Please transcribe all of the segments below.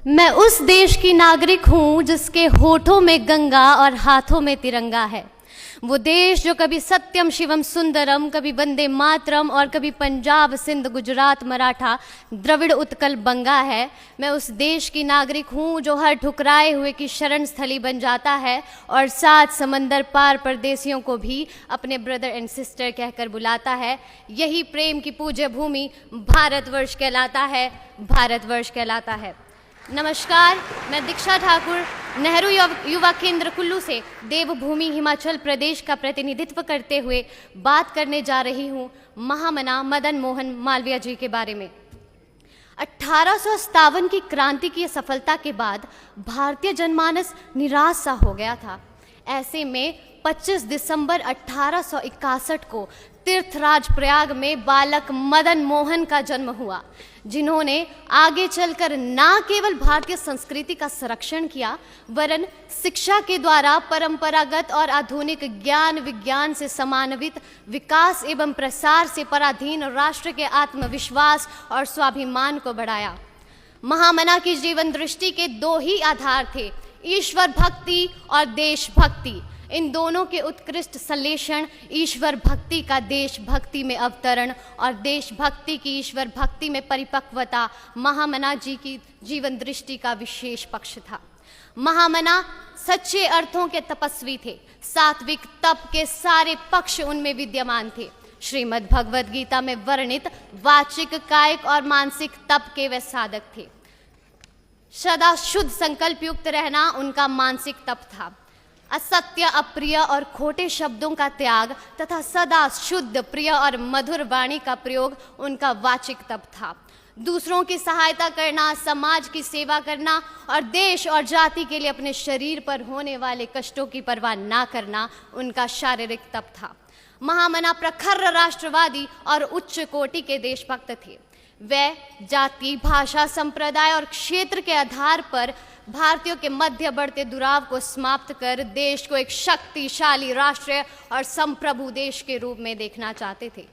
मैं उस देश की नागरिक हूँ जिसके होठों में गंगा और हाथों में तिरंगा है। वो देश जो कभी सत्यम शिवम सुंदरम, कभी वंदे मातरम और कभी पंजाब सिंध गुजरात मराठा द्रविड़ उत्कल बंगा है। मैं उस देश की नागरिक हूँ जो हर ठुकराए हुए की शरण स्थली बन जाता है और 7 समंदर पार परदेसियों को भी अपने ब्रदर एंड सिस्टर कहकर बुलाता है। यही प्रेम की पूज्य भूमि भारतवर्ष कहलाता है, भारतवर्ष कहलाता है। नमस्कार, मैं दीक्षा ठाकुर नेहरू युवा केंद्र कुल्लू से देवभूमि हिमाचल प्रदेश का प्रतिनिधित्व करते हुए बात करने जा रही हूँ महामना मदन मोहन मालवीय जी के बारे में। 1857 की क्रांति की सफलता के बाद भारतीय जनमानस निराश सा हो गया था। ऐसे में 25 दिसंबर 1861 को तीर्थराज प्रयाग में बालक मदन मोहन का जन्म हुआ, जिन्होंने आगे चलकर न केवल भारतीय संस्कृति का संरक्षण किया वरन शिक्षा के द्वारा परंपरागत और आधुनिक ज्ञान विज्ञान से समान्वित विकास एवं प्रसार से पराधीन राष्ट्र के आत्मविश्वास और स्वाभिमान को बढ़ाया। महामना की जीवन दृष्टि के 2 ही आधार थे, ईश्वर भक्ति और देशभक्ति। इन दोनों के उत्कृष्ट संश्लेषण, ईश्वर भक्ति का देशभक्ति में अवतरण और देशभक्ति की ईश्वर भक्ति में परिपक्वता महामना जी की जीवन दृष्टि का विशेष पक्ष था। महामना सच्चे अर्थों के तपस्वी थे। सात्विक तप के सारे पक्ष उनमें विद्यमान थे। श्रीमद् भगवद गीता में वर्णित वाचिक, कायिक और मानसिक तप के वे साधक थे। सदा शुद्ध संकल्प युक्त रहना उनका मानसिक तप था। असत्य, अप्रिय और खोटे शब्दों का त्याग तथा सदा शुद्ध, प्रिय और मधुर वाणी का प्रयोग उनका वाचिक तप था। दूसरों की सहायता करना, समाज की सेवा करना और देश और जाति के लिए अपने शरीर पर होने वाले कष्टों की परवाह ना करना उनका शारीरिक तप था। महामना प्रखर राष्ट्रवादी और उच्च कोटि के देशभक्त थे। वे जाति, भाषा, संप्रदाय और क्षेत्र के आधार पर भारतीयों के मध्य बढ़ते दुराव को समाप्त कर देश को एक शक्तिशाली राष्ट्र और संप्रभु देश के रूप में देखना चाहते थे।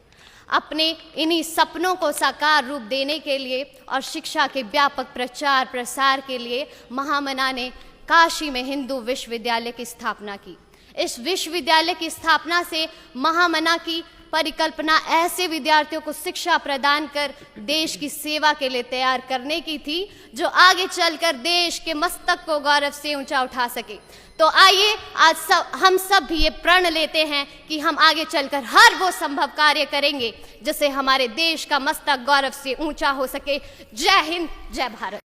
अपने इन्हीं सपनों को साकार रूप देने के लिए और शिक्षा के व्यापक प्रचार प्रसार के लिए महामना ने काशी में हिंदू विश्वविद्यालय की स्थापना की। इस विश्वविद्यालय की स्थापना से महामना की परिकल्पना ऐसे विद्यार्थियों को शिक्षा प्रदान कर देश की सेवा के लिए तैयार करने की थी जो आगे चलकर देश के मस्तक को गौरव से ऊंचा उठा सके। तो आइए आज हम सब भी ये प्रण लेते हैं कि हम आगे चलकर हर वो संभव कार्य करेंगे जिससे हमारे देश का मस्तक गौरव से ऊंचा हो सके। जय हिंद, जय भारत।